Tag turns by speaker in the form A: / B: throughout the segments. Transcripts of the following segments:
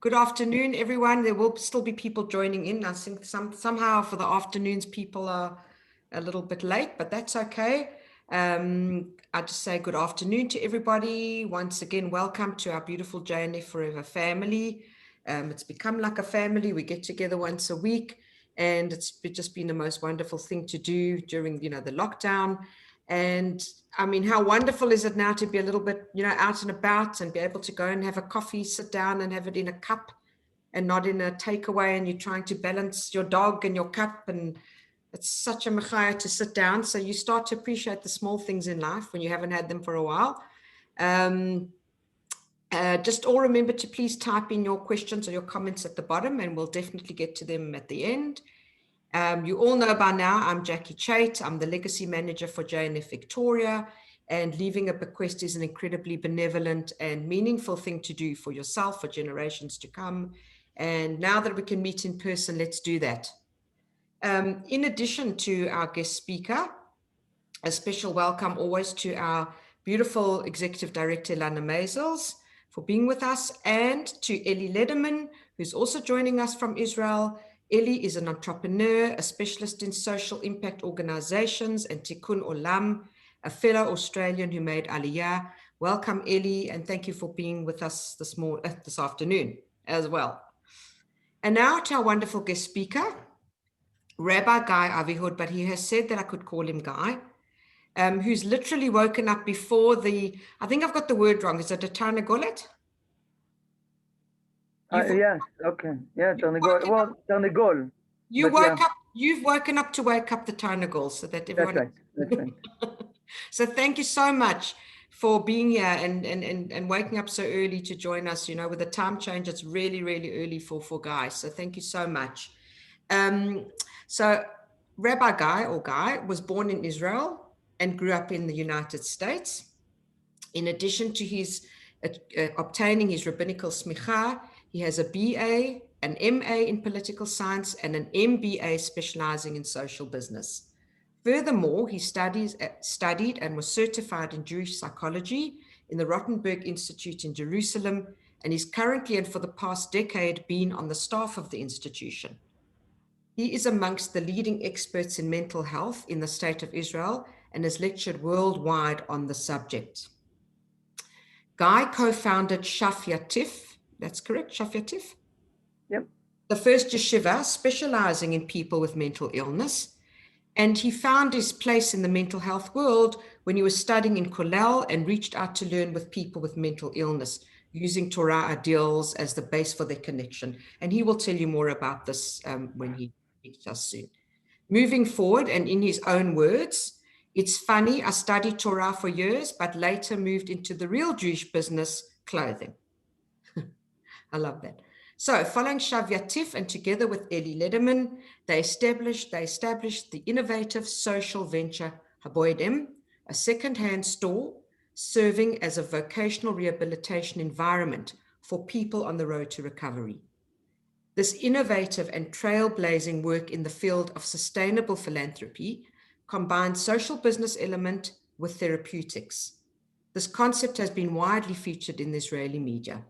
A: Good afternoon, everyone. There will still be people joining in. I think somehow for the afternoons, people are a little bit late, but that's okay. I just say good afternoon to everybody. Once again, welcome to our beautiful JNForever family. It's become like a family. We get together once a week, and it's just been the most wonderful thing to do during, the lockdown. And I mean, how wonderful is it now to be a little bit, out and about and be able to go and have a coffee, sit down and have it in a cup and not in a takeaway, and you're trying to balance your dog and your cup, and it's such a mechaya to sit down. So you start to appreciate the small things in life when you haven't had them for a while. Just all remember to please type in your questions or your comments at the bottom, and we'll definitely get to them at the end. You all know by now, I'm Jackie Chait. I'm the Legacy Manager for JNF Victoria, and leaving a bequest is an incredibly benevolent and meaningful thing to do for yourself, for generations to come. And now that we can meet in person, let's do that. In addition to our guest speaker, a special welcome always to our beautiful Executive Director, Lana Maisels, for being with us, and to Ellie Lederman, who's also joining us from Israel. Ellie is an entrepreneur, a specialist in social impact organizations, and Tikkun Olam, a fellow Australian who made Aliyah. Welcome, Ellie, and thank you for being with us this afternoon as well. And now to our wonderful guest speaker, Rabbi Guy Avihod, but he has said that I could call him Guy, who's literally woken up before I think I've got the word wrong. Is it a Tarnagolet?
B: Yes, okay. Yeah, Tarnagol. Well, Tarnagol.
A: You've woken up to wake up the Tarnagol, so that everyone...
B: That's right.
A: So thank you so much for being here and waking up so early to join us. With the time change, it's really, really early for guys. So thank you so much. So Rabbi Guy was born in Israel and grew up in the United States. In addition to his obtaining his rabbinical smicha, he has a BA, an MA in political science, and an MBA specializing in social business. Furthermore, he studied and was certified in Jewish psychology in the Rothenberg Institute in Jerusalem, and is currently and for the past decade been on the staff of the institution. He is amongst the leading experts in mental health in the state of Israel and has lectured worldwide on the subject. Guy co-founded Shaf Yatif, that's correct, Shaf Yatif?
B: Yep.
A: The first yeshiva specializing in people with mental illness. And he found his place in the mental health world when he was studying in Kollel and reached out to learn with people with mental illness, using Torah ideals as the base for their connection. And he will tell you more about this when he meets us soon. Moving forward, and in his own words, it's funny, I studied Torah for years, but later moved into the real Jewish business, clothing. I love that. So following Shav Yatif and together with Eli Lederman, they established the innovative social venture Haboidim, a second-hand store serving as a vocational rehabilitation environment for people on the road to recovery. This innovative and trailblazing work in the field of sustainable philanthropy combines social business element with therapeutics. This concept has been widely featured in the Israeli media.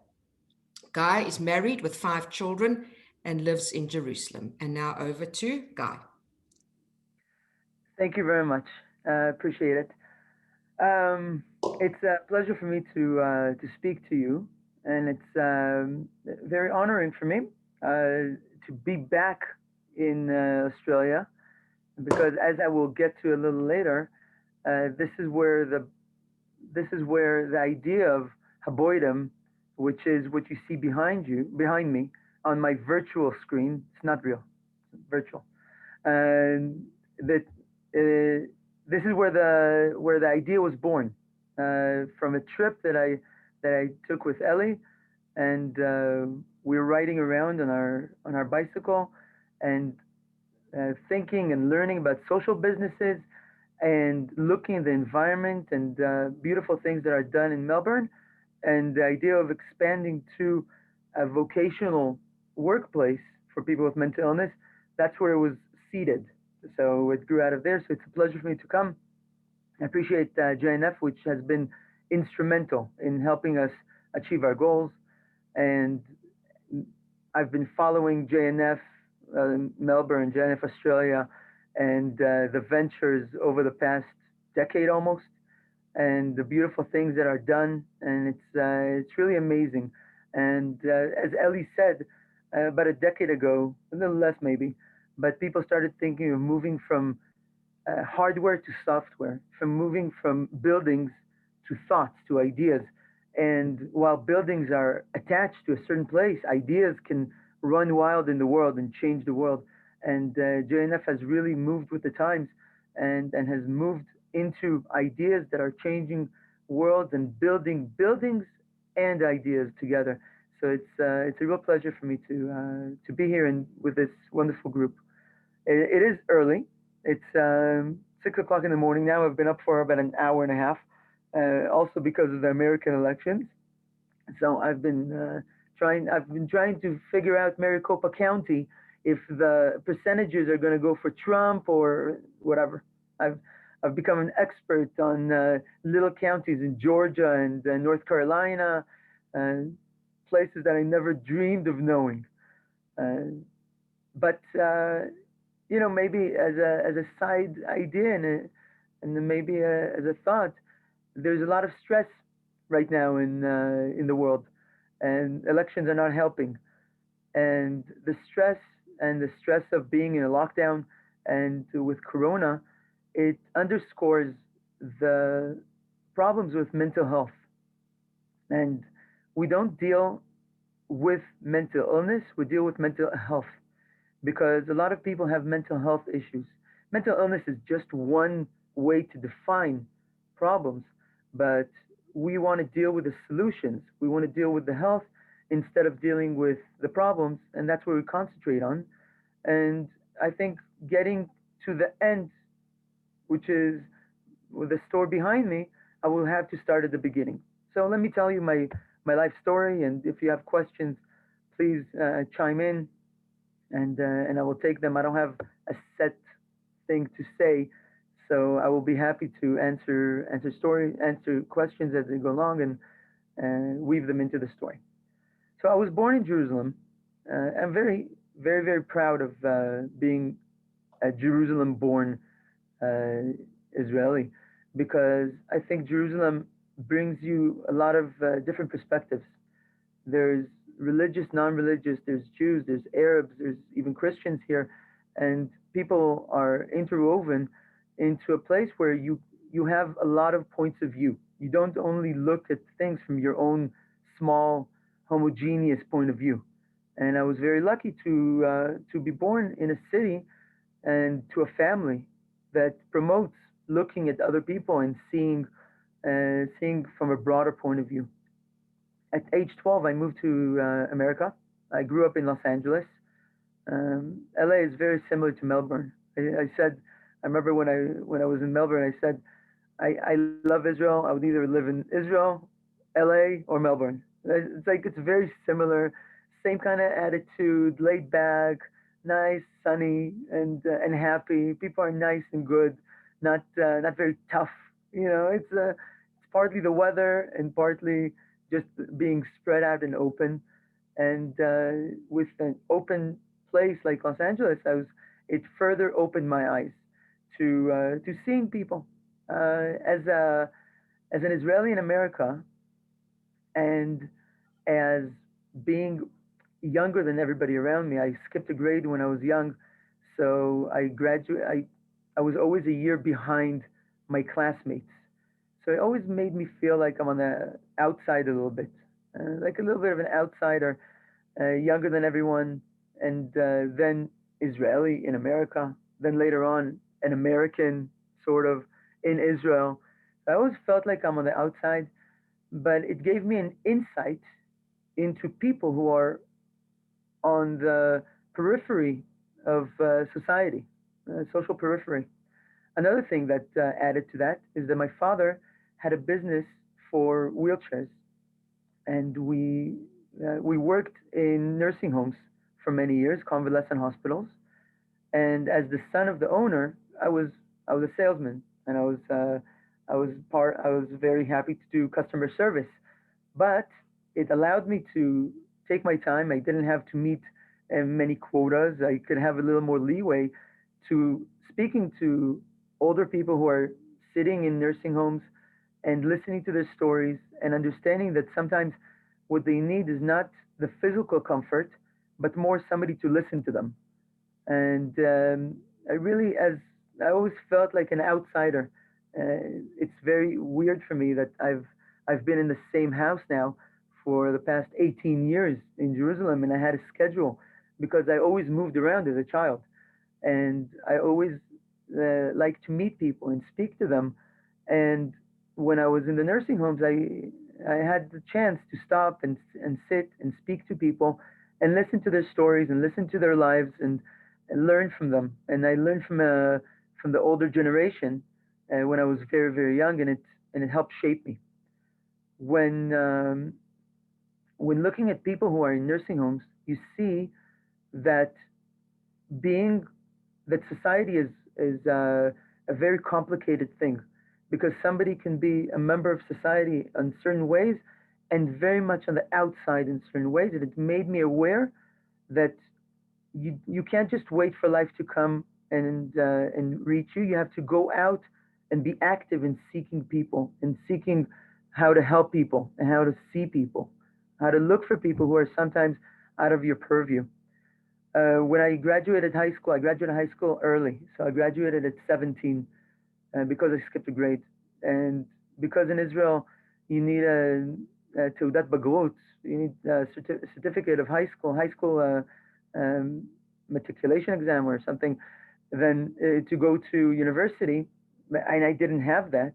A: Guy is married with 5 children and lives in Jerusalem. And now over to Guy.
B: Thank you very much. Appreciate it. It's a pleasure for me to speak to you, and it's very honoring for me to be back in Australia, because as I will get to a little later, this is where the idea of Haboidim, which is what you see behind me on my virtual screen. It's not real, it's virtual. And that this is where the idea was born, from a trip that I took with Ellie, and we were riding around on our bicycle and thinking and learning about social businesses and looking at the environment and beautiful things that are done in Melbourne. And the idea of expanding to a vocational workplace for people with mental illness, that's where it was seeded. So it grew out of there. So it's a pleasure for me to come. I appreciate JNF, which has been instrumental in helping us achieve our goals. And I've been following JNF Melbourne, JNF Australia, and the ventures over the past decade almost, and the beautiful things that are done, and it's really amazing. And as Ellie said, about a decade ago, a little less maybe, but people started thinking of moving from hardware to software, from moving from buildings to thoughts to ideas. And while buildings are attached to a certain place, ideas can run wild in the world and change the world. And JNF has really moved with the times and has moved into ideas that are changing worlds and building buildings and ideas together. So it's a real pleasure for me to be here and with this wonderful group. It is early. It's 6 o'clock in the morning now. I've been up for about an hour and a half, also because of the American elections. So I've been trying to figure out Maricopa County if the percentages are going to go for Trump or whatever. I've I've become an expert on little counties in Georgia and North Carolina, places that I never dreamed of knowing. Uh, but maybe as a side idea and then maybe as a thought, there's a lot of stress right now in the world, and elections are not helping. And the stress of being in a lockdown and with Corona, it underscores the problems with mental health. And we don't deal with mental illness; we deal with mental health because a lot of people have mental health issues. Mental illness is just one way to define problems, but we want to deal with the solutions. We want to deal with the health instead of dealing with the problems, and that's where we concentrate on. And I think getting to the end, which is with the story behind me, I will have to start at the beginning. So let me tell you my life story, and if you have questions, please chime in and I will take them. I don't have a set thing to say, so I will be happy to answer questions as they go along and weave them into the story. So I was born in Jerusalem. I'm very, very, very proud of being a Jerusalem-born Israeli because I think Jerusalem brings you a lot of different perspectives. There's religious, non-religious, there's Jews, there's Arabs, there's even Christians here, and people are interwoven into a place where you have a lot of points of view. You don't only look at things from your own small, homogeneous point of view. And I was very lucky to be born in a city and to a family that promotes looking at other people and seeing from a broader point of view. At age 12, I moved to America. I grew up in Los Angeles. LA is very similar to Melbourne. I remember when I was in Melbourne, I said, I love Israel. I would either live in Israel, LA, or Melbourne. It's like it's very similar, same kind of attitude, laid back, nice, sunny, and happy. People are nice and good, not very tough. It's partly the weather and partly just being spread out and open. And with an open place like Los Angeles, it further opened my eyes to seeing people as an Israeli in America and as being younger than everybody around me. I skipped a grade when I was young, so I was always a year behind my classmates. So it always made me feel like I'm on the outside a little bit, like a little bit of an outsider, younger than everyone, and then Israeli in America, then later on an American sort of in Israel. I always felt like I'm on the outside, but it gave me an insight into people who are on the periphery of society, social periphery. Another thing that added to that is that my father had a business for wheelchairs, and we worked in nursing homes for many years, convalescent hospitals. And as the son of the owner, I was a salesman, and I was very happy to do customer service, but it allowed me to take my time. I didn't have to meet many quotas. I could have a little more leeway to speaking to older people who are sitting in nursing homes and listening to their stories and understanding that sometimes what they need is not the physical comfort, but more somebody to listen to them. And I really, as I always felt like an outsider. It's very weird for me that I've been in the same house now for the past 18 years in Jerusalem, and I had a schedule because I always moved around as a child, and I always like to meet people and speak to them. And when I was in the nursing homes, I had the chance to stop and sit and speak to people and listen to their stories and listen to their lives and learn from them. And I learned from the older generation when I was very very young, and it helped shape me. When when looking at people who are in nursing homes, you see that being that society is a very complicated thing because somebody can be a member of society in certain ways and very much on the outside in certain ways. And it made me aware that you can't just wait for life to come and reach you. You have to go out and be active in seeking people and seeking how to help people and how to see people, how to look for people who are sometimes out of your purview. When I graduated high school early. So I graduated at 17 because I skipped a grade. And because in Israel, you need a Teudat Bagrut, you need a certificate of high school matriculation exam or something, then to go to university. And I didn't have that.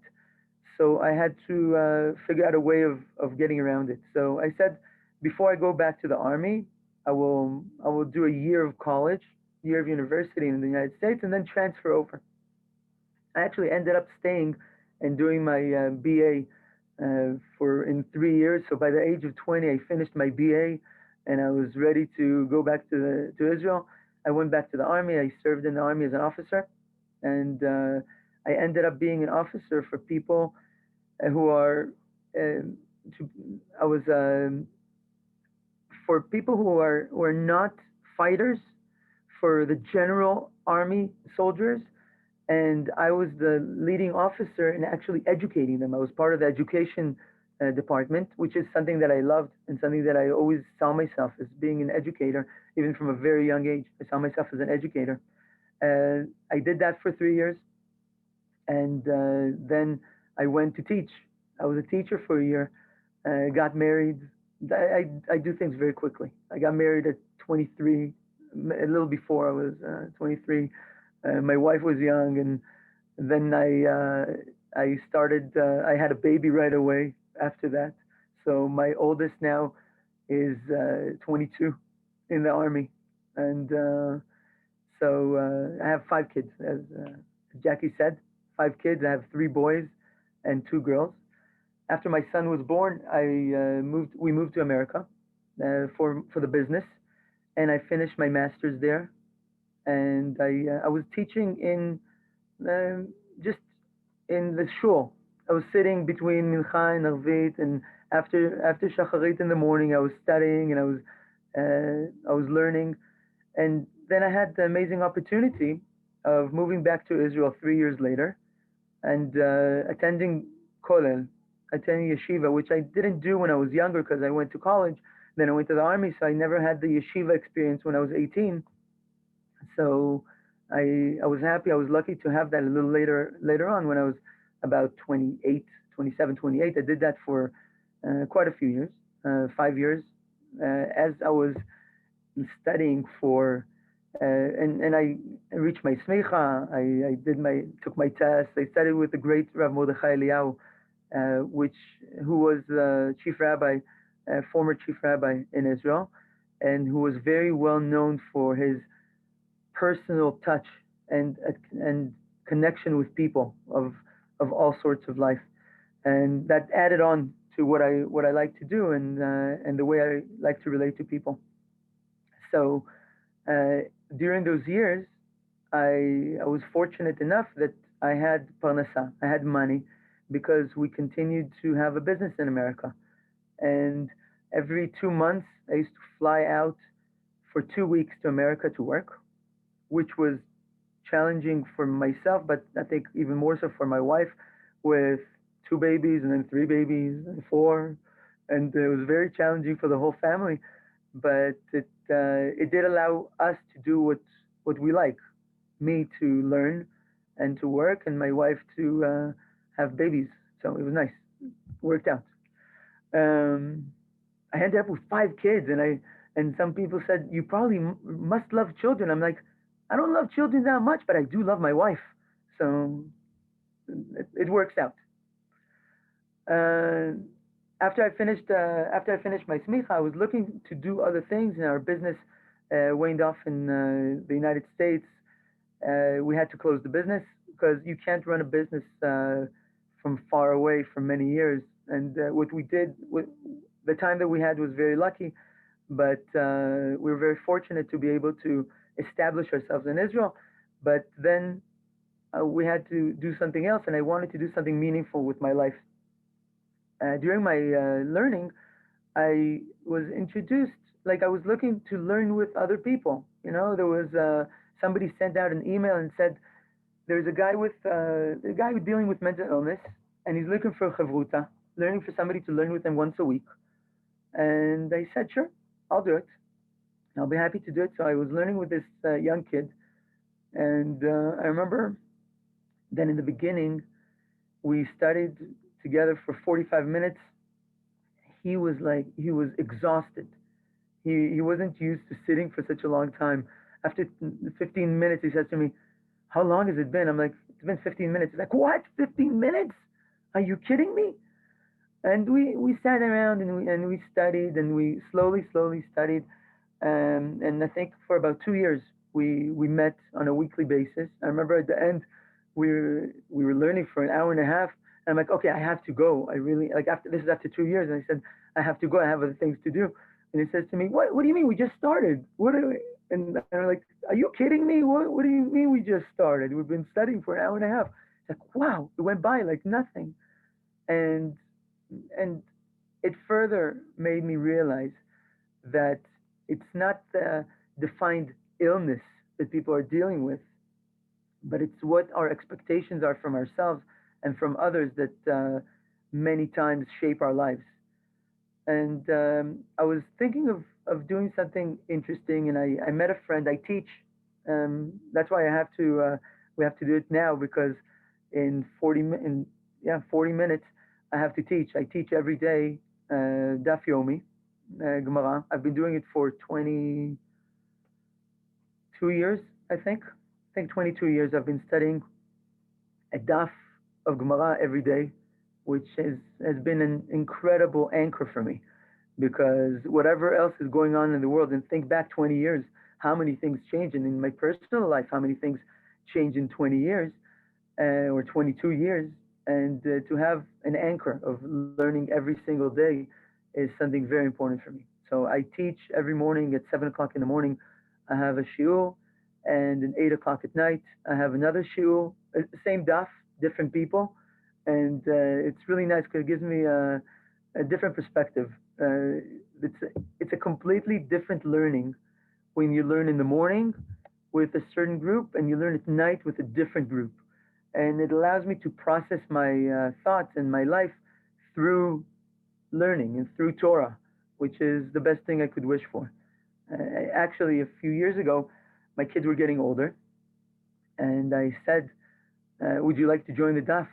B: So I had to figure out a way of getting around it. So I said, before I go back to the army, I will do a year of college, year of university in the United States, and then transfer over. I actually ended up staying and doing my BA for in 3 years. So by the age of 20, I finished my BA, and I was ready to go back to Israel. I went back to the army. I served in the army as an officer, and I ended up being an officer for people who are. To, I was for people who are not fighters, for the general army soldiers, and I was the leading officer in actually educating them. I was part of the education department, which is something that I loved and something that I always saw myself as being an educator, even from a very young age. I saw myself as an educator. I did that for 3 years, and then I went to teach. I was a teacher for a year, got married. I do things very quickly. I got married at 23, a little before I was 23. My wife was young, and then I started. I had a baby right away after that. So my oldest now is 22 in the army, and so I have 5 kids, as Jackie said. 5 kids. I have 3 boys and 2 girls. After my son was born, moved. We moved to America for the business, and I finished my master's there. And I was teaching in just in the shul. I was sitting between Mincha and Arvit, and after Shacharit in the morning, I was studying and I was learning. And then I had the amazing opportunity of moving back to Israel 3 years later and attending kollel, attending yeshiva, which I didn't do when I was younger because I went to college. Then I went to the army, so I never had the yeshiva experience when I was 18. So I was happy. I was lucky to have that a little later on when I was about 28, 27, 28. I did that for quite a few years, 5 years, as I was studying for, and I reached my smicha. I took my test. I studied with the great Rav Mordechai Eliyahu, who was chief rabbi, former chief rabbi in Israel, and who was very well known for his personal touch and connection with people of all sorts of life, and that added on to what I like to do and the way I like to relate to people. So during those years, I was fortunate enough that I had parnasa, I had money, because we continued to have a business in America, and Every 2 months, I used to fly out for 2 weeks to America to work, which was challenging for myself, but I think even more so for my wife, with two babies and then three babies and four, and it was very challenging for the whole family. But it did allow us to do what we like, me to learn and to work, and my wife to have babies. So it was nice, worked out. Um, I ended up with 5 kids, and some people said you probably must love children. I'm like, I don't love children that much, but I do love my wife, so it works out. Uh, after I finished my smicha, I was looking to do other things, and our business waned off in the United States. We had to close the business because you can't run a business from far away for many years. And what we did, the time that we had was very lucky, but we were very fortunate to be able to establish ourselves in Israel. But then we had to do something else, and I wanted to do something meaningful with my life. During my learning, I was introduced, like I was looking to learn with other people. There was somebody sent out an email and said, there's a guy who's dealing with mental illness, and he's looking for a chavruta, learning for somebody to learn with him once a week. And I said, sure, I'll do it. I'll be happy to do it. So I was learning with this young kid, and I remember then in the beginning, we studied together for 45 minutes. He was exhausted. He wasn't used to sitting for such a long time. After 15 minutes, he says to me, how long has it been? I'm like, it's been 15 minutes. He's like, what? 15 minutes? Are you kidding me? And we sat around and we studied and we slowly studied. And I think for about 2 years, we met on a weekly basis. I remember at the end, we were learning for an hour and a half. And I'm like, okay, I have to go. I really, like, after this is after 2 years. And I said, I have to go. I have other things to do. And he says to me, what do you mean? We just started. What are we? And I'm like, are you kidding me? What do you mean we just started? We've been studying for an hour and a half. It's like, wow, it went by like nothing. And and it further made me realize that it's not the defined illness that people are dealing with, but it's what our expectations are from ourselves and from others that many times shape our lives. And I was thinking of doing something interesting, and I met a friend. I teach. That's why we have to do it now because in 40 minutes I have to teach. I teach every day Daf Yomi, Gemara. I've been doing it for 22 years, I think. I think 22 years I've been studying a Daf of Gemara every day, which has been an incredible anchor for me because whatever else is going on in the world, and think back 20 years, how many things change, and in my personal life, how many things change in 20 years or 22 years, and to have an anchor of learning every single day is something very important for me. So I teach every morning at 7 o'clock in the morning. I have a shiur, and at 8 o'clock at night, I have another shiur, same daf, different people, and it's really nice because it gives me a different perspective. It's a completely different learning when you learn in the morning with a certain group and you learn at night with a different group, and it allows me to process my thoughts and my life through learning and through Torah, which is the best thing I could wish for. Actually, a few years ago, my kids were getting older, and I said, would you like to join the DAF?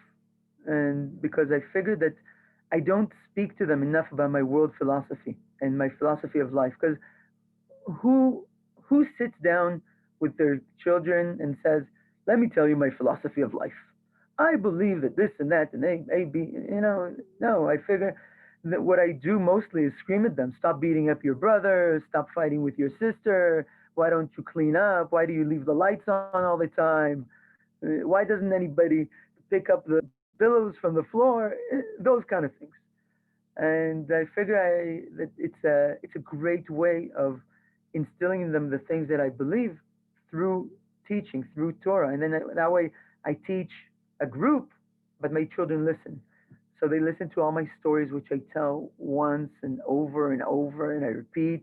B: And because I figured that I don't speak to them enough about my world philosophy and my philosophy of life. Because who sits down with their children and says, "Let me tell you my philosophy of life. I believe that this and that and A, B." No. I figure that what I do mostly is scream at them: "Stop beating up your brother. Stop fighting with your sister. Why don't you clean up? Why do you leave the lights on all the time? Why doesn't anybody pick up the pillows from the floor?" Those kind of things. And I figure that it's a great way of instilling in them the things that I believe through teaching, through Torah. And then that way I teach a group, but my children listen. So they listen to all my stories, which I tell once and over and over, and I repeat.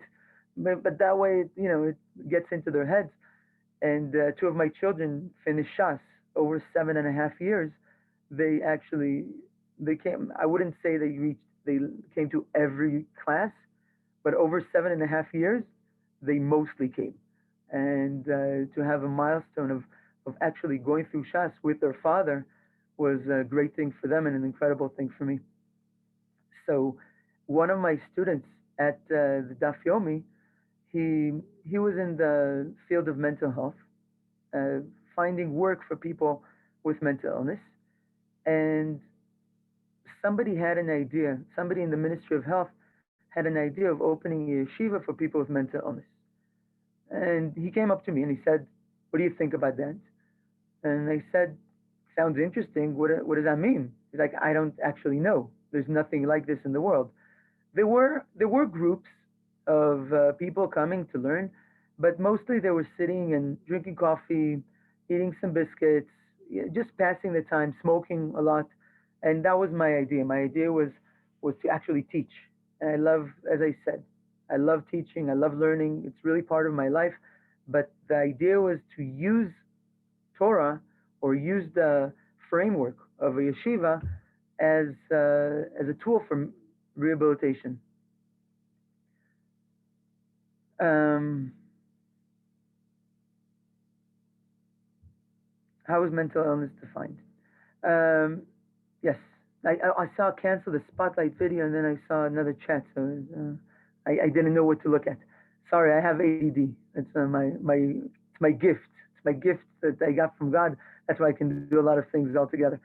B: But that way, it gets into their heads. And two of my children finished Shas over 7.5 years. They actually they came. I wouldn't say they came to every class, but over 7.5 years, they mostly came. And to have a milestone of actually going through Shas with their father was a great thing for them and an incredible thing for me. So one of my students at the Daf Yomi, he was in the field of mental health, uh, finding work for people with mental illness, and somebody in the Ministry of Health had an idea of opening a yeshiva for people with mental illness. And he came up to me and he said, "What do you think about that?" And I said, "Sounds interesting. What does that mean?" He's like, "I don't actually know. There's nothing like this in the world." There were groups of people coming to learn, but mostly they were sitting and drinking coffee, eating some biscuits, just passing the time, smoking a lot, and that was my idea. My idea was to actually teach, and I love, as I said, I love teaching. I love learning. It's really part of my life. But the idea was to use Torah or use the framework of a yeshiva as a tool for rehabilitation. Um, how is mental illness defined? Um, yes, I saw cancel the spotlight video and then I saw another chat, so I didn't know what to look at. Sorry, I have ADD. It's my gift. It's my gift that I got from God. That's why I can do a lot of things altogether.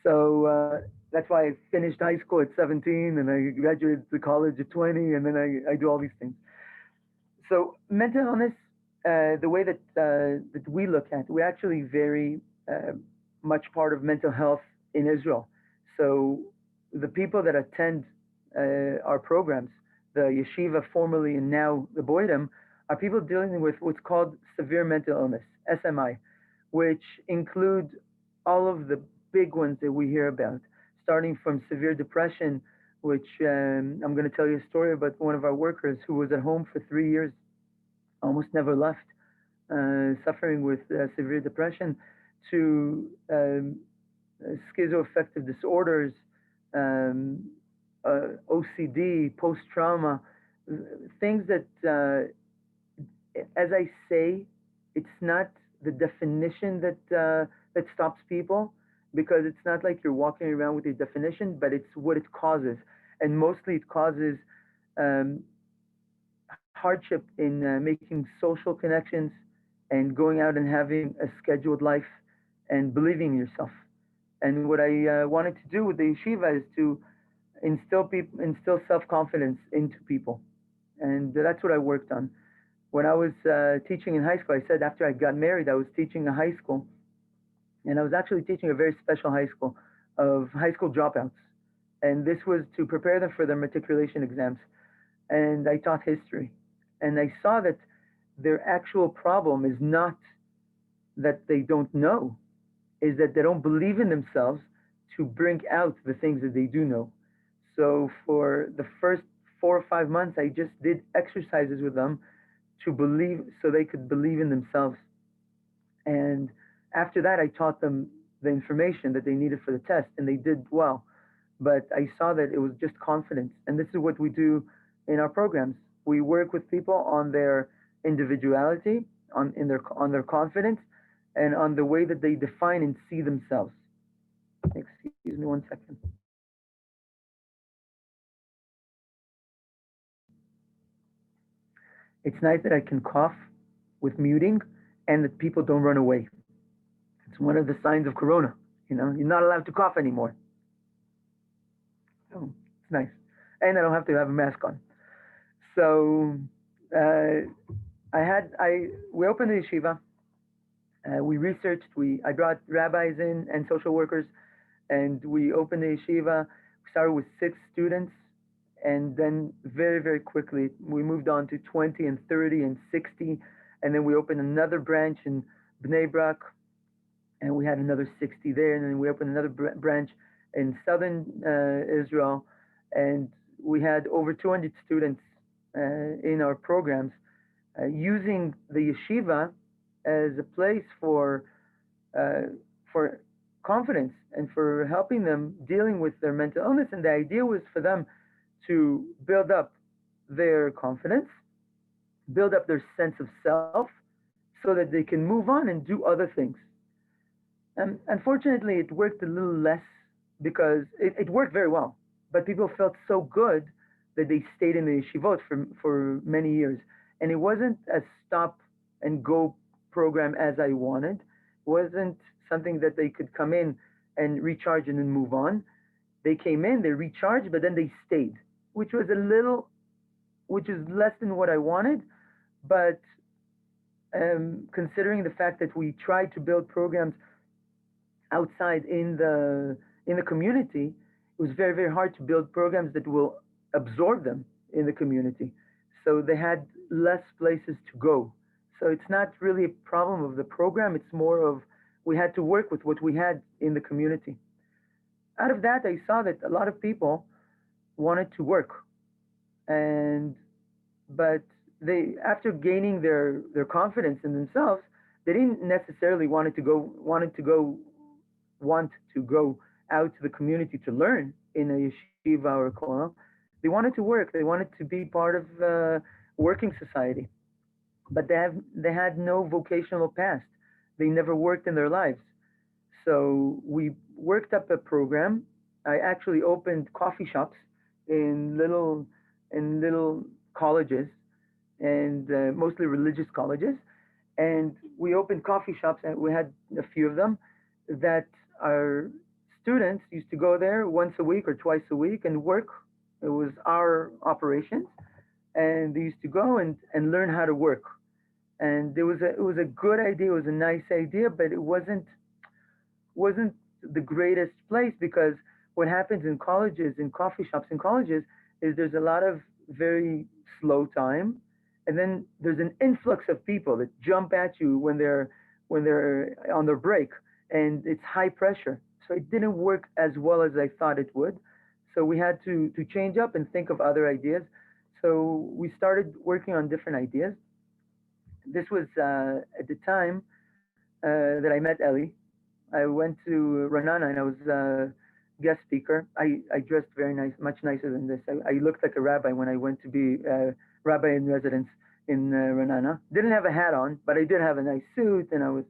B: So that's why I finished high school at 17 and I graduated to college at 20, and then I do all these things. So mental illness, the way that we look at, we're actually very much part of mental health in Israel. So the people that attend our programs, the yeshiva formerly and now the Boydom, are people dealing with what's called severe mental illness, SMI, which include all of the big ones that we hear about, starting from severe depression, which I'm going to tell you a story about one of our workers who was at home for 3 years, almost never left, suffering with severe depression, to schizoaffective disorders, um, OCD, post trauma, things that, as I say, it's not the definition that stops people, because it's not like you're walking around with a definition, but it's what it causes, and mostly it causes um, hardship in making social connections and going out and having a scheduled life and believing in yourself. And what I wanted to do with the yeshiva is to instill self-confidence into people, and that's what I worked on. When I was teaching in high school, I said after I got married, I was teaching a high school, and I was actually teaching a very special high school of high school dropouts, and this was to prepare them for their matriculation exams. And I taught history, and I saw that their actual problem is not that they don't know, is that they don't believe in themselves to bring out the things that they do know. So for the first 4 or 5 months, I just did exercises with them to believe, so they could believe in themselves. And after that, I taught them the information that they needed for the test, and they did well. But I saw that it was just confidence. And this is what we do in our programs. We work with people on their individuality, on their confidence, and on the way that they define and see themselves. Excuse me 1 second. It's nice that I can cough with muting and that people don't run away. It's one of the signs of corona. You're not allowed to cough anymore. So it's nice. And I don't have to have a mask on. So we opened the yeshiva. We researched. I brought rabbis in and social workers, and we opened the yeshiva. We started with 6 students, and then very, very quickly we moved on to 20 and 30 and 60, and then we opened another branch in Bnei Brak, and we had another 60 there, and then we opened another branch in southern Israel, and we had over 200 students in our programs using the yeshiva as a place uh, for confidence and for helping them dealing with their mental illness. And the idea was for them to build up their confidence, build up their sense of self, so that they can move on and do other things. And unfortunately, it worked a little less because it worked very well, but people felt so good that they stayed in the yeshivot for many years. And it wasn't a stop and go program as I wanted. It wasn't something that they could come in and recharge and then move on. They came in, they recharged, but then they stayed, which was a little, which is less than what I wanted. But considering the fact that we tried to build programs outside in the community, it was very, very hard to build programs that will absorb them in the community. So they had less places to go. So it's not really a problem of the program. It's more of we had to work with what we had in the community. Out of that, I saw that a lot of people wanted to work, and but they, after gaining their confidence in themselves, they didn't necessarily want to go out to the community to learn in a yeshiva or a kollel. They wanted to work. They wanted to be part of working society, but they had no vocational past. They never worked in their lives. So we worked up a program. I actually opened coffee shops in little colleges, and mostly religious colleges. And we opened coffee shops, and we had a few of them that our students used to go there once a week or twice a week and work. It was our operations, and they used to go and learn how to work. And it was a good idea. It was a nice idea, but it wasn't the greatest place, because what happens in colleges, in coffee shops, in colleges, is there's a lot of very slow time, and then there's an influx of people that jump at you when they're on their break, and it's high pressure. So it didn't work as well as I thought it would. So we had to change up and think of other ideas. So we started working on different ideas. This was at the time that I met Ellie. I went to Ranana and I was a guest speaker. I dressed very nice, much nicer than this. I looked like a rabbi when I went to be a rabbi in residence in Ranana. Didn't have a hat on, but I did have a nice suit and I was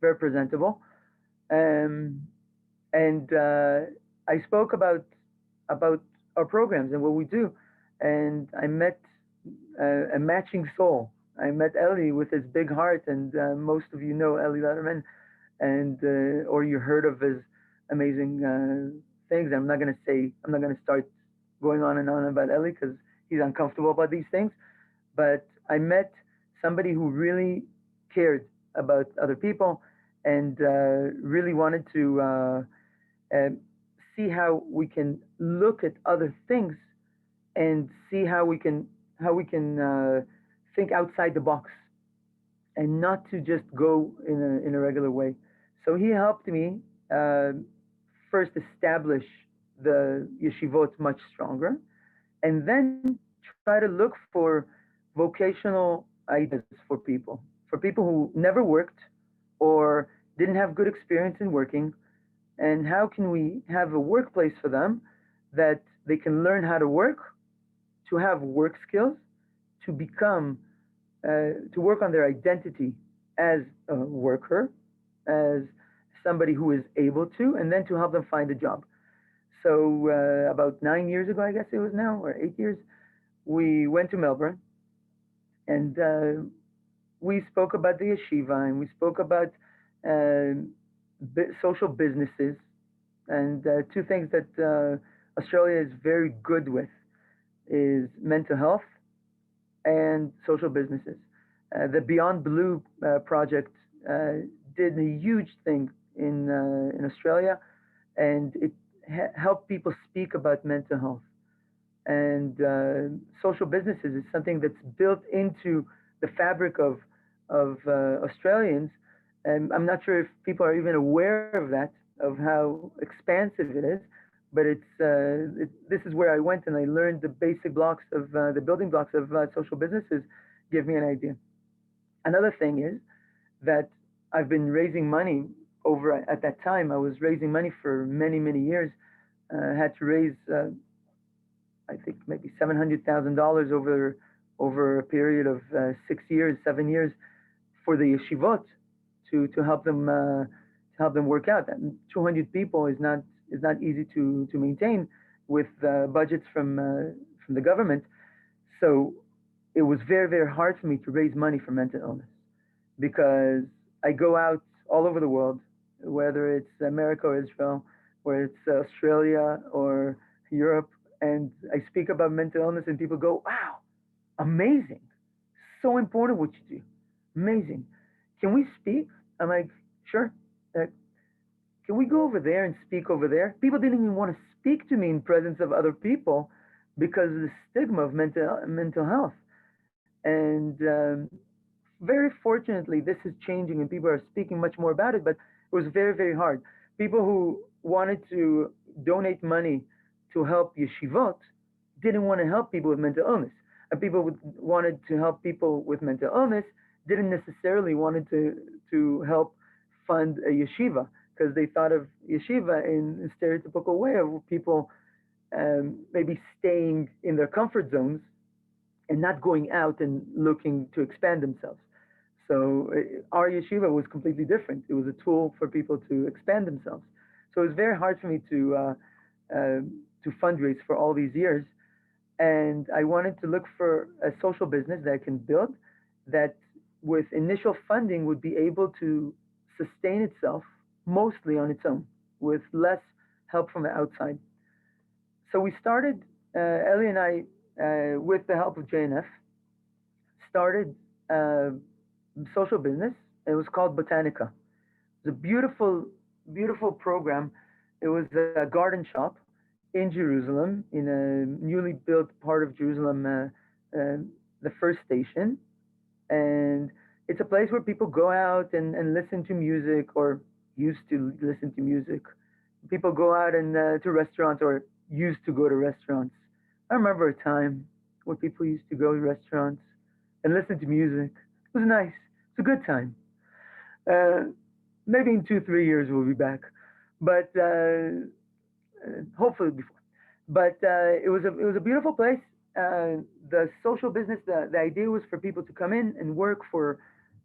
B: very presentable. Um, and I spoke about our programs and what we do. And I met a matching soul. I met Ellie with his big heart, and most of you know Ellie Letterman, and or you heard of his amazing things. I'm not gonna start going on and on about Ellie because he's uncomfortable about these things. But I met somebody who really cared about other people and really wanted to see how we can look at other things and see how we can think outside the box and not to just go in a regular way. So he helped me first establish the yeshivot much stronger, and then try to look for vocational ideas for people who never worked or didn't have good experience in working, and how can we have a workplace for them that they can learn how to work, to have work skills, to become to work on their identity as a worker, as somebody who is able to, and then to help them find a job. So about 9 years ago, I guess it was now, or 8 years, we went to Melbourne, and we spoke about the yeshiva, and we spoke about uh, social businesses, and two things that Australia is very good with is mental health and social businesses. The Beyond Blue project did a huge thing in Australia, and it helped people speak about mental health. And social businesses is something that's built into the fabric of Australians, and I'm not sure if people are even aware of that, of how expansive it is. but this is where I went and I learned the basic blocks of the building blocks of social businesses. Give me an idea. Another thing is that I've been raising money over at that time. I was raising money for many, many years. Had to raise, I think, maybe $700,000 over a period of 6 years, 7 years, for the yeshivot to help them work out. And 200 people is not easy to maintain with budgets from the government. So it was very, very hard for me to raise money for mental illness, because I go out all over the world, whether it's America or Israel, whether it's Australia or Europe, and I speak about mental illness, and people go, "Wow, amazing, so important what you do, amazing. Can we speak?" I'm like, "Sure. Uh, can we go over there and speak over there?" People didn't even want to speak to me in presence of other people because of the stigma of mental health. And very fortunately, this is changing and people are speaking much more about it, but it was very, very hard. People who wanted to donate money to help yeshivot didn't want to help people with mental illness. And people who wanted to help people with mental illness didn't necessarily wanted to help fund a yeshiva, because they thought of yeshiva in a stereotypical way of people maybe staying in their comfort zones and not going out and looking to expand themselves. So our yeshiva was completely different. It was a tool for people to expand themselves. So it was very hard for me to fundraise for all these years. And I wanted to look for a social business that I can build that with initial funding would be able to sustain itself mostly on its own with less help from the outside. So we started, Ellie and I, with the help of JNF, started social business. It was called Botanica. It was a beautiful, beautiful program. It was a garden shop in Jerusalem, in a newly built part of Jerusalem, the first station. And it's a place where people go out and listen to music, or used to listen to music. People go out and to restaurants, or used to go to restaurants. I remember a time where people used to go to restaurants and listen to music. It was nice. It's a good time. Uh, Maybe in 2, 3 years we'll be back, but hopefully before. But it was a beautiful place. The social business, the idea was for people to come in and work for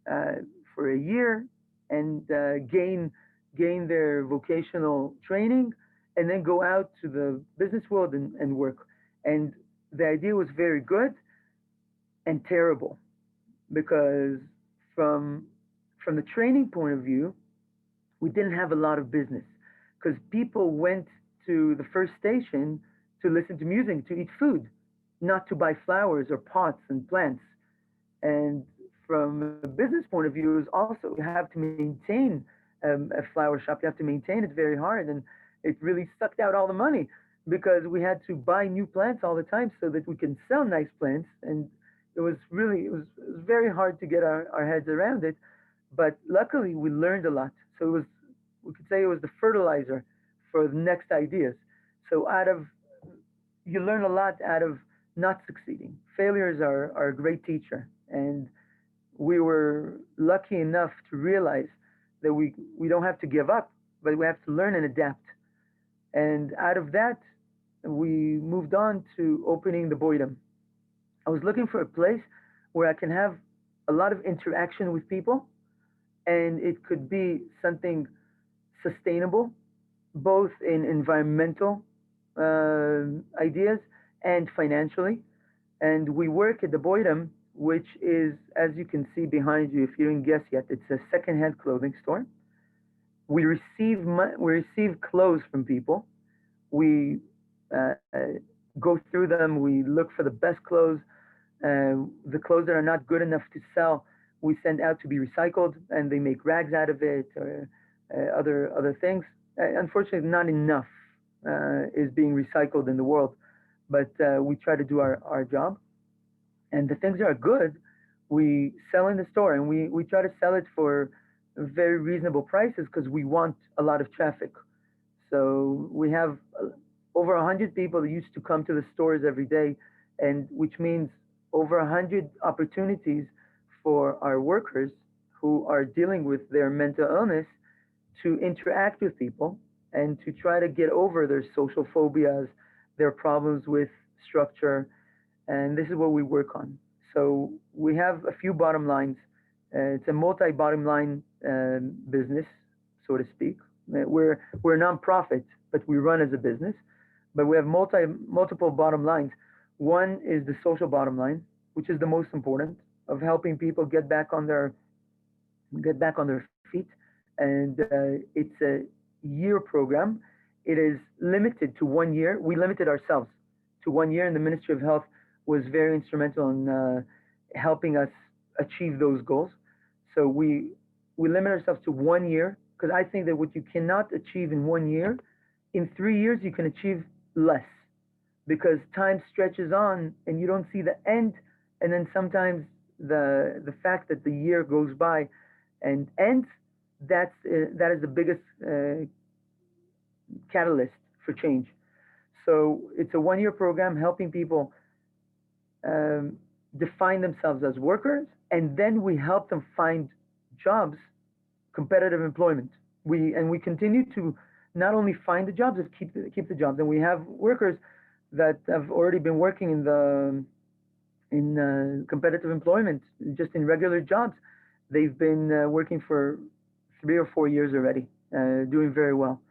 B: a year and gain their vocational training, and then go out to the business world and work. And the idea was very good and terrible, because from the training point of view, we didn't have a lot of business, because people went to the first station to listen to music, to eat food, not to buy flowers or pots and plants. And from a business point of view, is also you have to maintain a flower shop. You have to maintain it very hard, and it really sucked out all the money, because we had to buy new plants all the time so that we can sell nice plants. And it was very hard to get our heads around it. But luckily, we learned a lot. So we could say it was the fertilizer for the next ideas. So you learn a lot out of not succeeding. Failures are a great teacher. And we were lucky enough to realize that we don't have to give up, but we have to learn and adapt. And out of that, we moved on to opening the Boydom. I was looking for a place where I can have a lot of interaction with people, and it could be something sustainable, both in environmental ideas and financially. And we work at the Boydom, which is, as you can see behind you, if you didn't guess yet, it's a secondhand clothing store. We receive clothes from people. We uh, go through them. We look for the best clothes. The clothes that are not good enough to sell, we send out to be recycled, and they make rags out of it, or other things. Unfortunately, not enough is being recycled in the world, but we try to do our job. And the things that are good, we sell in the store, and we try to sell it for very reasonable prices, because we want a lot of traffic. So we have over 100 people used to come to the stores every day, and which means over 100 opportunities for our workers who are dealing with their mental illness to interact with people and to try to get over their social phobias, their problems with structure, and this is what we work on. So we have a few bottom lines. It's a multi-bottom line business, so to speak. We're a nonprofit, but we run as a business. But we have multiple bottom lines. One is the social bottom line, which is the most important, of helping people get back on their feet. And it's a year program. It is limited to 1 year. We limited ourselves to 1 year, and the Ministry of Health was very instrumental in helping us achieve those goals. So we limit ourselves to 1 year, because I think that what you cannot achieve in 1 year, in 3 years you can achieve less, because time stretches on and you don't see the end, and then sometimes the fact that the year goes by and ends, that is the biggest catalyst for change. So it's a 1 year program helping people define themselves as workers, and then we help them find jobs, competitive employment. We continue to not only find the jobs, but keep the jobs. And we have workers that have already been working in competitive employment, just in regular jobs. They've been working for 3 or 4 years already, doing very well.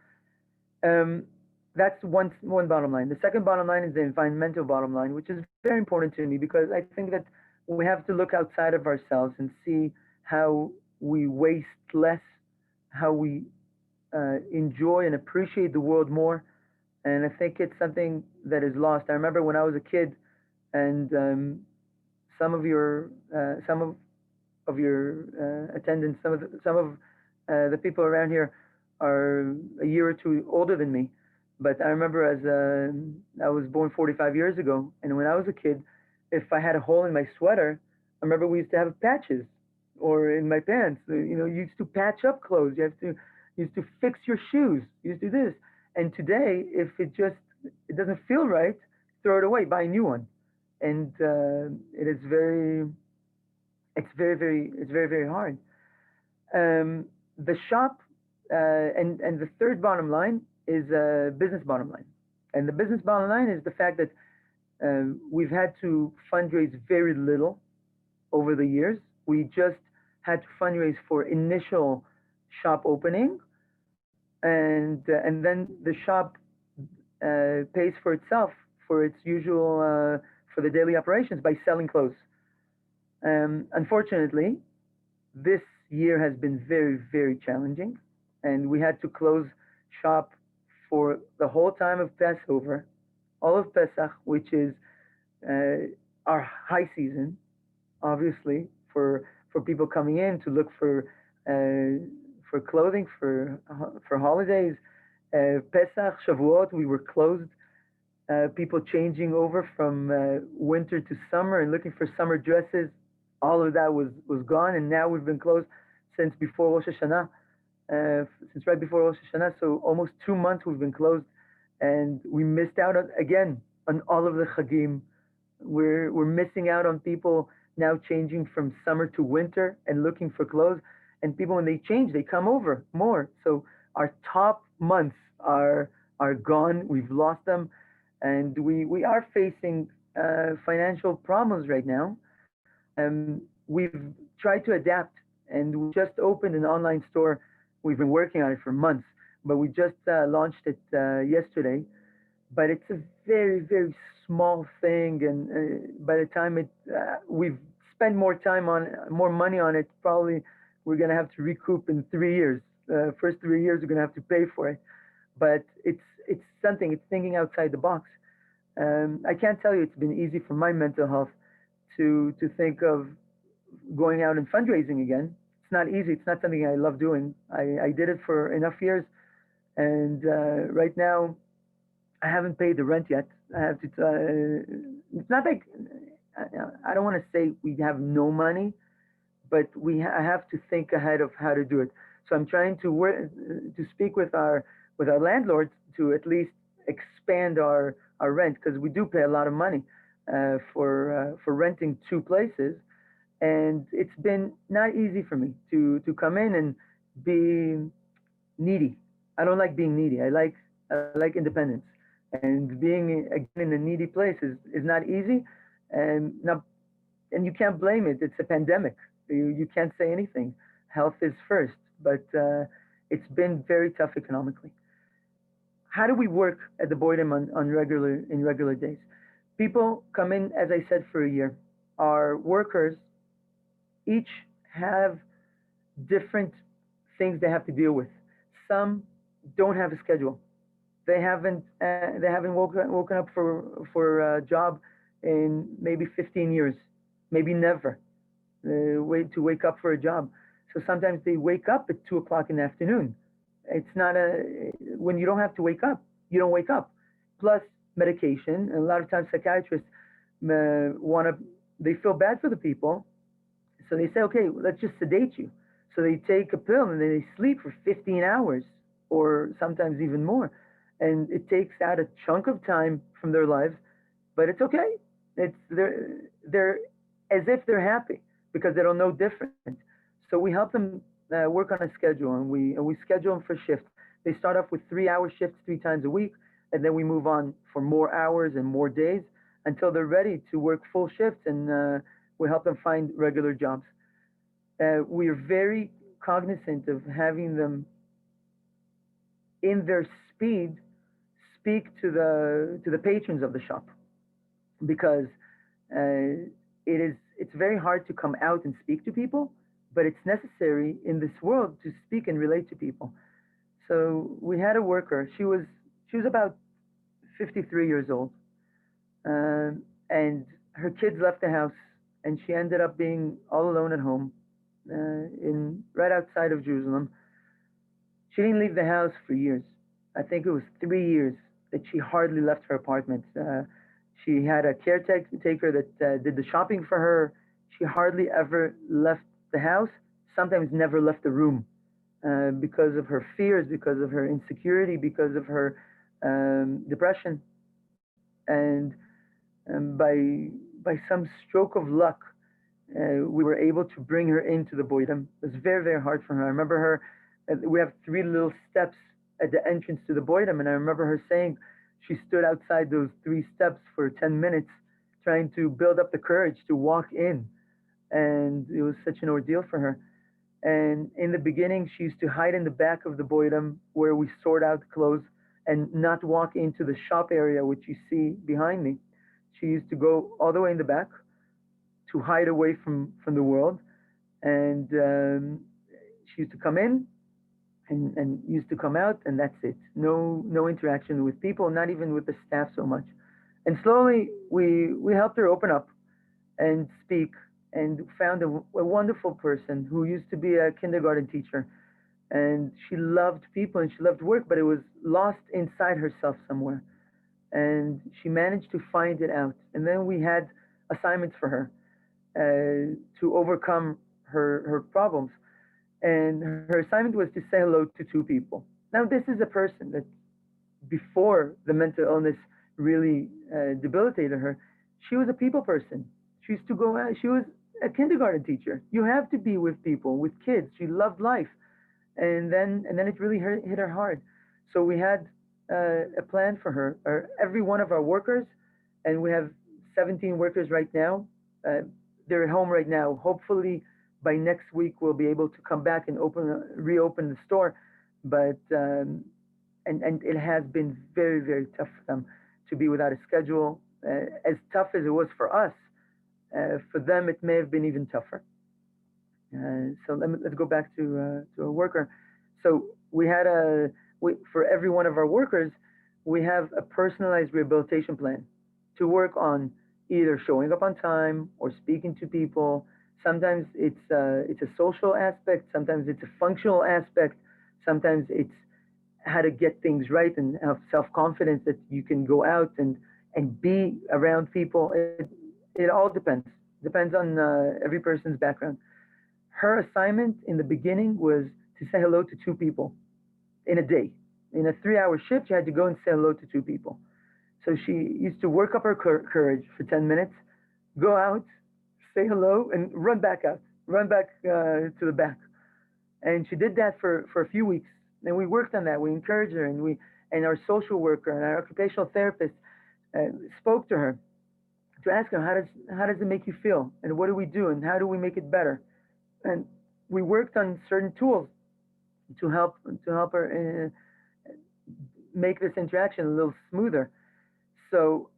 B: That's one bottom line. The second bottom line is the environmental bottom line, which is very important to me, because I think that we have to look outside of ourselves and see how we waste less, how we enjoy and appreciate the world more. And I think it's something that is lost. I remember when I was a kid, and some of your attendants, some of the people around here are a year or two older than me. But I remember I was born 45 years ago, and when I was a kid, if I had a hole in my sweater, I remember we used to have patches, or in my pants. You used to patch up clothes. You used to fix your shoes. You used to do this. And today, if it doesn't feel right, throw it away, buy a new one. And it's very, very hard. The shop, and the third bottom line is a business bottom line. And the business bottom line is the fact that we've had to fundraise very little over the years. We just had to fundraise for initial shop opening, and then the shop pays for itself for its usual for the daily operations by selling clothes. Unfortunately, this year has been very, very challenging, and we had to close shop for the whole time of Passover, all of Pesach, which is our high season, obviously, for people coming in to look for clothing for holidays. Pesach, Shavuot, we were closed. People changing over from winter to summer and looking for summer dresses. All of that was gone, and now we've been closed since before Rosh Hashanah, since right before Rosh Hashanah. So almost 2 months we've been closed, and we missed out again on all of the Chagim. We're missing out on people now changing from summer to winter and looking for clothes. And people, when they change, they come over more. So our top months are gone. We've lost them, and we are facing financial problems right now. We've tried to adapt, and we just opened an online store. We've been working on it for months, but we just launched it yesterday. But it's a very, very small thing, and by the time we've spent more money on it, probably we're going to have to recoup in 3 years. First 3 years, we're going to have to pay for it. But it's something. It's thinking outside the box. I can't tell you it's been easy for my mental health to think of going out and fundraising again. It's not easy. It's not something I love doing. I did it for enough years, and right now I haven't paid the rent yet. I have to. It's not like I don't want to say we have no money, but I have to think ahead of how to do it. So I'm trying to speak with our landlords to at least expand our rent, because we do pay a lot of money for renting two places, and it's been not easy for me to come in and be needy. I don't like being needy. I like independence, and being again in a needy place is not easy, and not and you can't blame it. It's a pandemic. You can't say anything. Health is first, but it's been very tough economically. How do we work at the Boydom on regular days? People come in, as I said, for a year. Our workers each have different things they have to deal with. Some don't have a schedule. They haven't woken up for a job in maybe 15 years, maybe never. Wake up for a job. So sometimes they wake up at 2 o'clock in the afternoon. It's not a when you don't have to wake up, you don't wake up. Plus medication. And a lot of times psychiatrists want to. They feel bad for the people, so they say, okay, let's just sedate you. So they take a pill and then they sleep for 15 hours or sometimes even more. And it takes out a chunk of time from their lives, but it's okay. They're as if they're happy because they don't know different. So we help them work on a schedule, and we schedule them for shifts. They start off with 3 hour shifts 3 times a week, and then we move on for more hours and more days until they're ready to work full shifts, and we help them find regular jobs. We are very cognizant of having them in their speed speak to the patrons of the shop, because it's very hard to come out and speak to people, but it's necessary in this world to speak and relate to people. So we had a worker. She was about 53 years old, and her kids left the house, and she ended up being all alone at home, in right outside of Jerusalem. She didn't leave the house for years. I think it was 3 years that she hardly left her apartment. She had a caretaker that did the shopping for her. She hardly ever left the house, sometimes never left the room, because of her fears, because of her insecurity, because of her depression. And by some stroke of luck, we were able to bring her into the Boydom. It was very, very hard for her. I remember her, we have 3 little steps at the entrance to the Boydom, and I remember her saying she stood outside those 3 steps for 10 minutes trying to build up the courage to walk in. And it was such an ordeal for her. And in the beginning, she used to hide in the back of the Boydom where we sort out clothes and not walk into the shop area, which you see behind me. She used to go all the way in the back to hide away from the world. And she used to come in and used to come out, and that's it. No interaction with people, not even with the staff so much. And slowly, we helped her open up and speak, and found a wonderful person who used to be a kindergarten teacher. And she loved people and she loved work, but it was lost inside herself somewhere. And she managed to find it out. And then we had assignments for her to overcome her problems. And her assignment was to say hello to 2 people. Now, this is a person that before the mental illness really debilitated her, she was a people person. She used to go out. She was a kindergarten teacher. You have to be with people, with kids. She loved life. And then it really hit her hard. So we had a plan for her. Every one of our workers, and we have 17 workers right now. They're at home right now. Hopefully, by next week we'll be able to come back and reopen the store. But and it has been very, very tough for them to be without a schedule. As tough as it was for us, for them it may have been even tougher. So let's go back to a worker. So we had for every one of our workers, we have a personalized rehabilitation plan to work on either showing up on time or speaking to people. Sometimes it's a social aspect. Sometimes it's a functional aspect. Sometimes it's how to get things right and have self-confidence that you can go out and be around people. It all depends on every person's background. Her assignment in the beginning was to say hello to 2 people in a day. In a 3-hour shift, she had to go and say hello to 2 people. So she used to work up her courage for 10 minutes, go out, say hello, and run back out, run back to the back. And she did that for a few weeks. And we worked on that. We encouraged her, and our social worker and our occupational therapist spoke to her to ask her, how does it make you feel? And what do we do? And how do we make it better? And we worked on certain tools to help her make this interaction a little smoother. So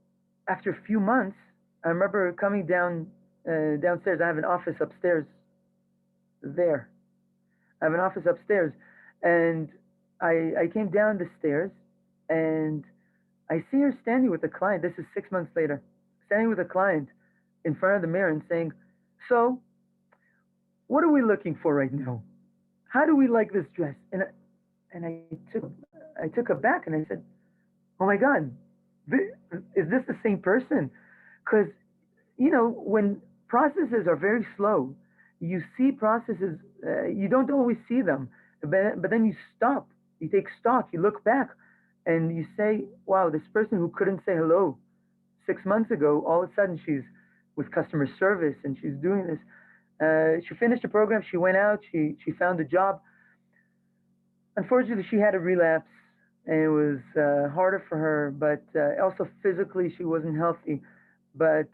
B: after a few months, I remember coming downstairs. I have an office upstairs there. I have an office upstairs, and I came down the stairs, and I see her standing with a client. This is 6 months later, standing with a client in front of the mirror and saying, "So, what are we looking for right now? How do we like this dress?" And I took her back and I said, "Oh my God, is this the same person?" Because when processes are very slow, you see processes, you don't always see them, but then you stop, you take stock, you look back, and you say, "Wow, this person who couldn't say hello 6 months ago, all of a sudden she's with customer service and she's doing this." She finished the program. She went out. She found a job. Unfortunately, she had a relapse, and it was harder for her. But also physically, she wasn't healthy. But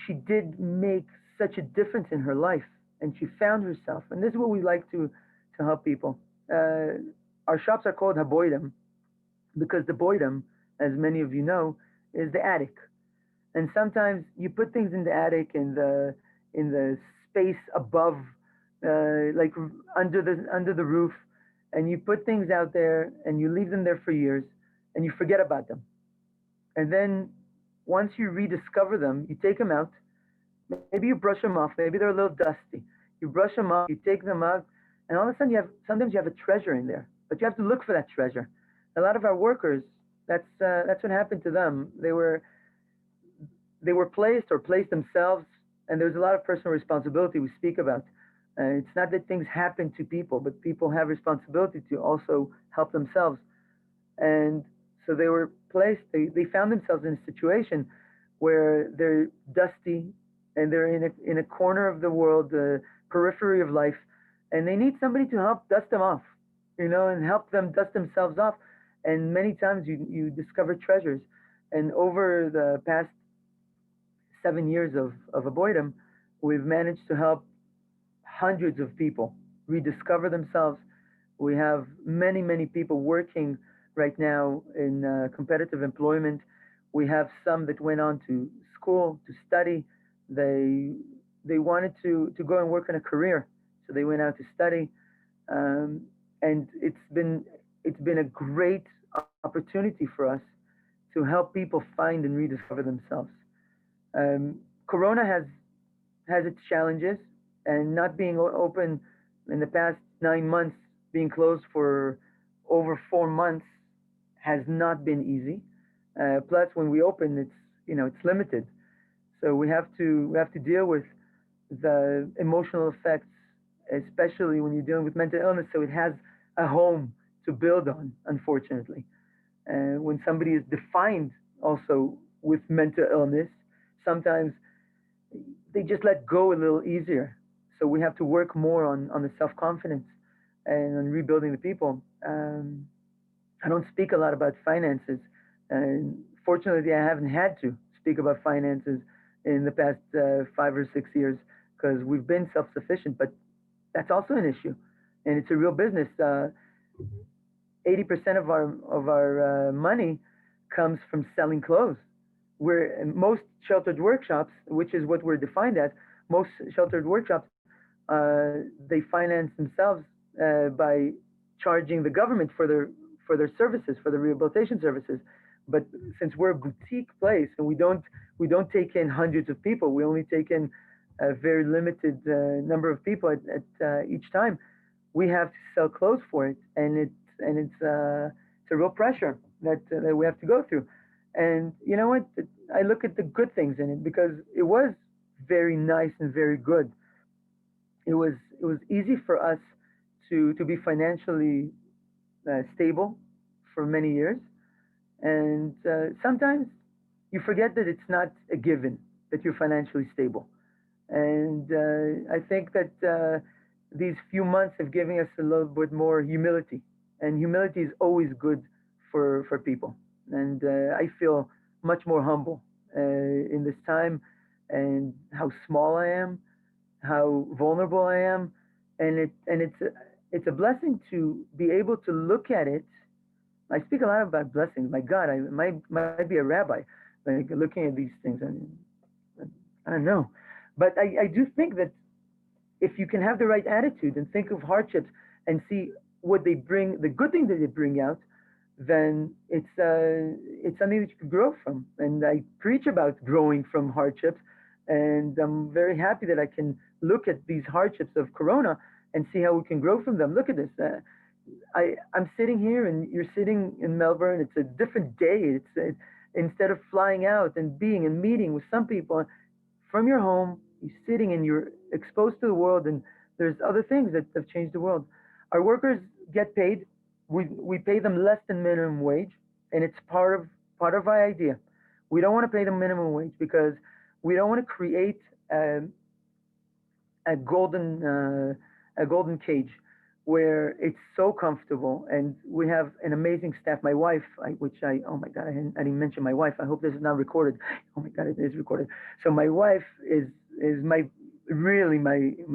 B: she did make such a difference in her life, and she found herself. And this is what we like to help people. Our shops are called Haboidim because the boidom, as many of you know, is the attic. And sometimes you put things in the attic, in the space above, like under the roof, and you put things out there and you leave them there for years, and you forget about them. And then once you rediscover them, you take them out. Maybe you brush them off. Maybe they're a little dusty. You brush them off. You take them out, and all of a sudden sometimes you have a treasure in there. But you have to look for that treasure. A lot of our workers, that's what happened to them. They were placed or placed themselves, and there's a lot of personal responsibility we speak about. It's not that things happen to people, but people have responsibility to also help themselves. And so they were placed, they found themselves in a situation where they're dusty and they're in a corner of the world, the periphery of life, and they need somebody to help dust them off, and help them dust themselves off. And many times you discover treasures. And over the past 7 years of Aboidum, we've managed to help hundreds of people rediscover themselves. We have many, many people working right now in competitive employment. We have some that went on to school to study. They wanted to go and work in a career, so they went out to study, and it's been a great opportunity for us to help people find and rediscover themselves. Corona has its challenges, and not being open in the past 9 months, being closed for over 4 months, has not been easy. Plus, when we open, it's limited, so we have to deal with the emotional effects, especially when you're dealing with mental illness. So it has a home to build on, unfortunately. When somebody is defined also with mental illness, sometimes they just let go a little easier. So we have to work more on the self-confidence and on rebuilding the people. I don't speak a lot about finances. And fortunately, I haven't had to speak about finances in the past 5 or 6 years because we've been self-sufficient, but that's also an issue. And it's a real business. 80% of our money comes from selling clothes. Most sheltered workshops, which is what we're defined as, most sheltered workshops, they finance themselves by charging the government for their services, for the rehabilitation services. But since we're a boutique place and we don't take in hundreds of people, we only take in a very limited number of people at each time. We have to sell clothes for it, and it's a real pressure that we have to go through. And you know what? I look at the good things in it because it was very nice and very good. It was easy for us to be financially stable for many years. And sometimes you forget that it's not a given that you're financially stable. And I think that these few months have given us a little bit more humility. And humility is always good for people. And I feel much more humble in this time, and how small I am, how vulnerable I am. And it's a blessing to be able to look at it. I speak a lot about blessings. My God, I might be a rabbi, like looking at these things. I don't know, but I do think that if you can have the right attitude and think of hardships and see what they bring, the good things that they bring out, then it's something that you can grow from. And I preach about growing from hardships, and I'm very happy that I can look at these hardships of Corona and see how we can grow from them. Look at this. I'm sitting here and you're sitting in Melbourne. It's a different day. Instead of flying out and being and meeting with some people from your home, you're sitting and you're exposed to the world, and there's other things that have changed the world. Our workers get paid. We pay them less than minimum wage, and it's part of our idea. We don't want to pay them minimum wage because we don't want to create a golden cage where it's so comfortable. And we have an amazing staff. My wife, oh my God, I didn't mention my wife. I hope this is not recorded. Oh my God, it is recorded. So my wife is my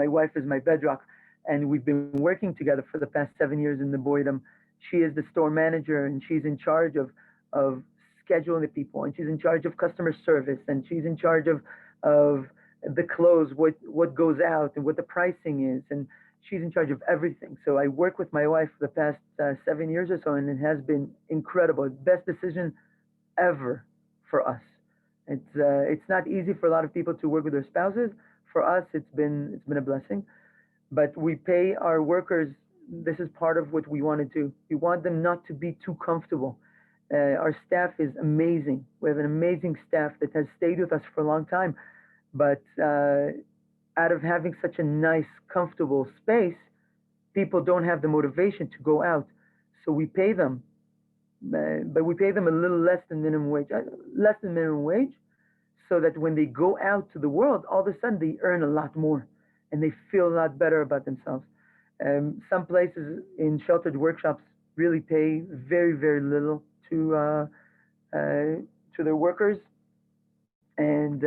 B: wife is my bedrock, and we've been working together for the past 7 years in the Boydom. She is the store manager, and she's in charge of scheduling the people, and she's in charge of customer service, and she's in charge of the clothes, what goes out and what the pricing is, and she's in charge of everything. So I work with my wife for the past 7 years or so, and it has been incredible. Best decision ever for us. It's not easy for a lot of people to work with their spouses. For us, it's been a blessing. But we pay our workers. This is part of what we want to do. We want them not to be too comfortable. Our staff is amazing. We have an amazing staff that has stayed with us for a long time. But out of having such a nice, comfortable space, people don't have the motivation to go out. So we pay them, but we pay them a little less than minimum wage, so that when they go out to the world, all of a sudden they earn a lot more and they feel a lot better about themselves. Some places in sheltered workshops really pay very, very little to their workers, and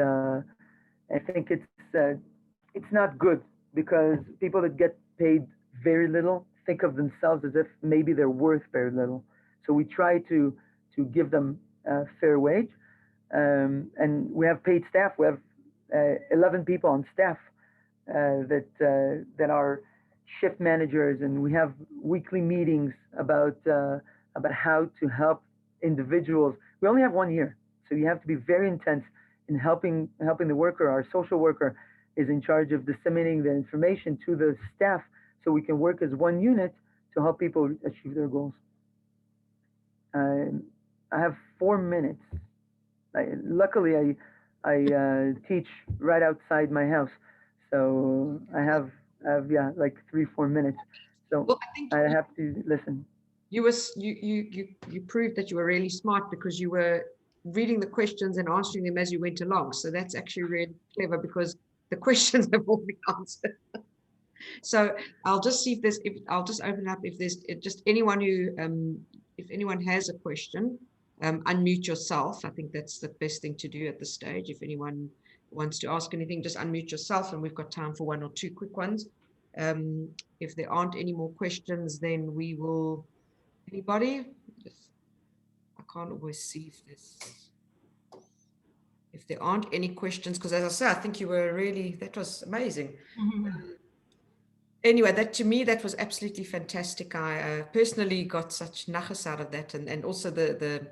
B: I think it's not good, because people that get paid very little think of themselves as if maybe they're worth very little. So we try to give them a fair wage, and we have paid staff. We have 11 people on staff that are shift managers, and we have weekly meetings about how to help individuals. We only have 1 year, so you have to be very intense in helping the worker. Our social worker is in charge of disseminating the information to the staff, so we can work as one unit to help people achieve their goals. I have 4 minutes. Luckily, I teach right outside my house, so I have like 3-4 minutes. So
A: well, I think
B: I have to listen.
A: you proved that you were really smart, because you were reading the questions and answering them as you went along. So that's actually really clever, because the questions have all been answered. So I'll just see I'll just open up if there's just anyone who, if anyone has a question, unmute yourself. I think that's the best thing to do at this stage. If anyone wants to ask anything, just unmute yourself, and we've got time for 1 or 2 quick ones. If there aren't any more questions, then we will, anybody? I can't always see if there aren't any questions, because as I said, I think you were really, that was amazing. Anyway, to me, that was absolutely fantastic. I personally got such nachas out of that, and also the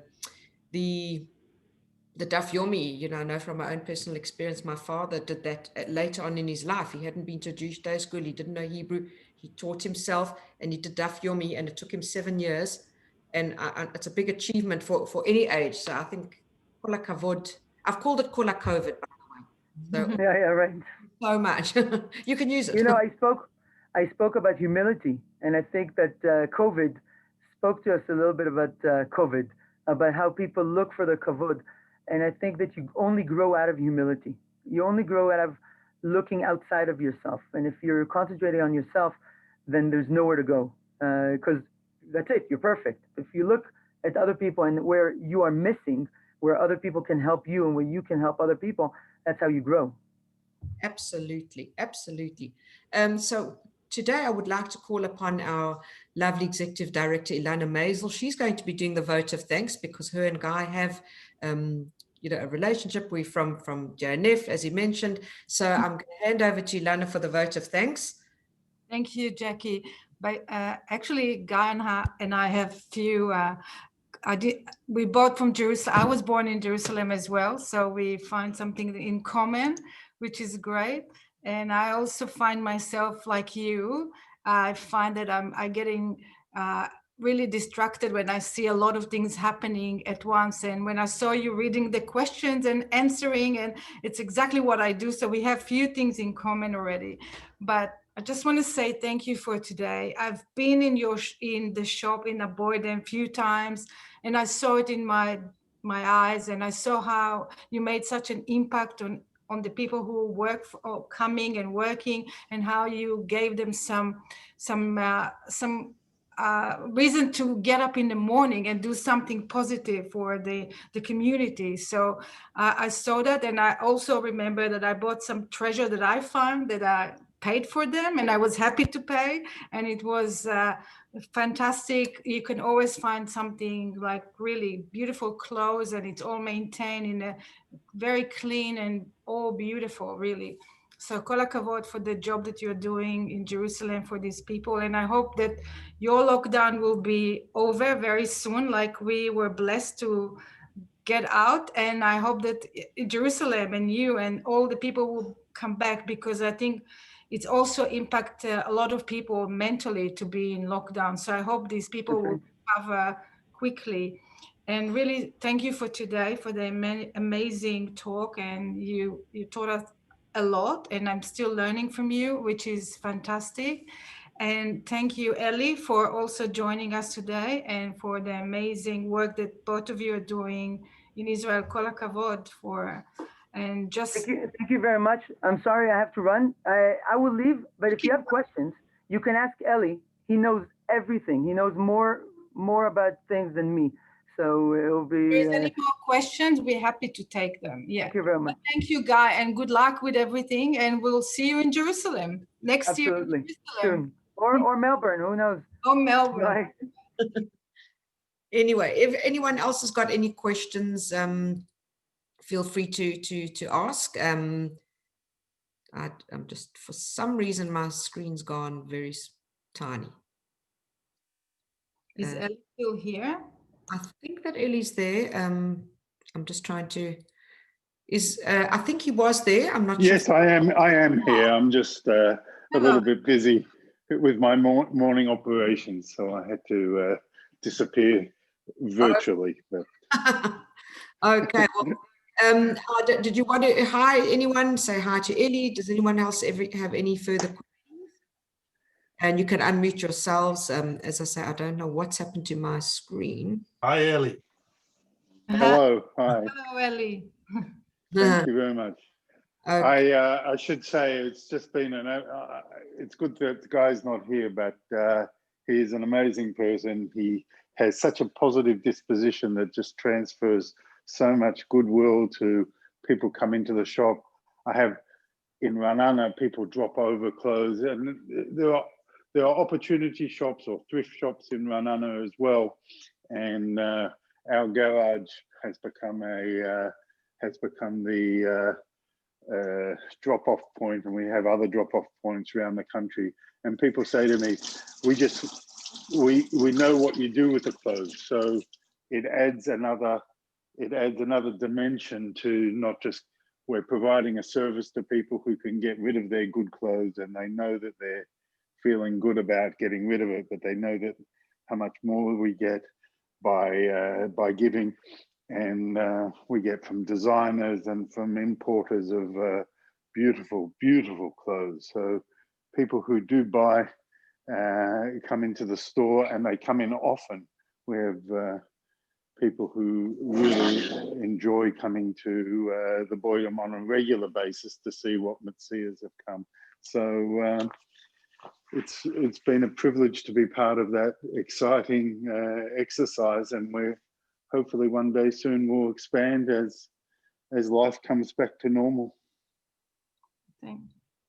A: daf yomi. I know from my own personal experience, my father did that later on in his life. He hadn't been to a Jewish day school. He didn't know Hebrew. He taught himself, and he did daf yomi, and it took him 7 years. And it's a big achievement for any age. So I think kol hakavod. I've called it kol COVID, by the way. So
B: yeah, right.
A: So much. You can use it.
B: I spoke about humility, and I think that COVID spoke to us a little bit about COVID, about how people look for the kavod. And I think that you only grow out of humility. You only grow out of looking outside of yourself. And if you're concentrating on yourself, then there's nowhere to go. Because that's it, you're perfect. If you look at other people and where you are missing, where other people can help you and where you can help other people, that's how you grow.
A: Absolutely, absolutely. So today I would like to call upon our lovely Executive Director, Ilana Maisel. She's going to be doing the vote of thanks because her and Guy have, a relationship. We're from JNF, as he mentioned. So I'm going to hand over to Ilana for the vote of thanks.
C: Thank you, Jackie. But actually, Guy and I have few. We both from Jerusalem. I was born in Jerusalem as well, so we find something in common, which is great. And I also find myself like you. I find that I'm getting really distracted when I see a lot of things happening at once. And when I saw you reading the questions and answering, and it's exactly what I do. So we have few things in common already. But I just want to say thank you for today. I've been in the shop in Aboyden a few times, and I saw it in my eyes, and I saw how you made such an impact on the people who work coming and working, and how you gave them some reason to get up in the morning and do something positive for the community. So I saw that, and I also remember that I bought some treasure that I found that I paid for them, and I was happy to pay, and it was fantastic. You can always find something like really beautiful clothes, and it's all maintained in a very clean and all beautiful, really. So kol hakavod for the job that you're doing in Jerusalem for these people. And I hope that your lockdown will be over very soon, like we were blessed to get out. And I hope that Jerusalem and you and all the people will come back, because I think it's also impact a lot of people mentally to be in lockdown. So I hope these people will recover quickly. And really, thank you for today, for the amazing talk. And you taught us a lot, and I'm still learning from you, which is fantastic. And thank you, Ellie, for also joining us today, and for the amazing work that both of you are doing in Israel. Kol hakavod for, and just
B: thank you very much. I'm sorry I have to run. I will leave, but if you have questions, you can ask Ellie. He knows everything. He knows more about things than me. So it'll be.
C: If there's any more questions, we're happy to take them. Yeah.
B: Thank you very much.
C: Thank you, Guy, and good luck with everything. And we'll see you in Jerusalem next year.
B: Absolutely. Soon. Or Melbourne, who knows?
C: Or Melbourne.
B: Bye.
A: Anyway, if anyone else has got any questions, feel free to ask. I'm just, for some reason, my screen's gone very tiny.
C: Is Ellie still here?
A: I think that Ellie's there. I'm just trying to. I think he was there. I'm not sure.
D: Yes, I am here. I'm just a little bit busy with my morning operations, so I had to disappear virtually. But.
A: Okay. Well, did you want to hi anyone? Say hi to Ellie. Does anyone else ever have any further questions? And you can unmute yourselves. As I say, I don't know what's happened to my screen.
E: Hi, Ellie.
D: Hello. Hi.
C: Hello, Ellie.
D: Thank you very much.
A: Okay.
D: I should say it's just been it's good that the guy's not here, but he is an amazing person. He has such a positive disposition that just transfers so much goodwill to people come into the shop. I have in Ra'anana, people drop over clothes, and there are opportunity shops or thrift shops in Ra'anana as well. And our garage has become the drop-off point, and we have other drop-off points around the country. And people say to me, we know what you do with the clothes, so it adds another dimension to not just we're providing a service to people who can get rid of their good clothes, and they know that they're feeling good about getting rid of it, but they know that how much more we get by giving. And we get from designers and from importers of beautiful, beautiful clothes. So people who do buy come into the store, and they come in often. We have people who really enjoy coming to the Boydom on a regular basis to see what Metzias have come. So it's been a privilege to be part of that exciting exercise, and we're hopefully one day soon we'll expand as life comes back to normal.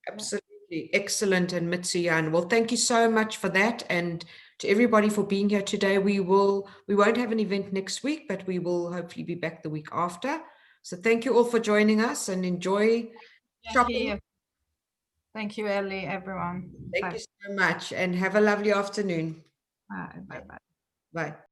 A: Absolutely excellent, and Mitzian. Well, thank you so much for that, and to everybody for being here today. We won't have an event next week, but we will hopefully be back the week after. So thank you all for joining us, and enjoy shopping.
C: Thank you, Ellie, everyone.
A: Thank you so much, and have a lovely afternoon.
C: Bye. Bye.
A: Bye.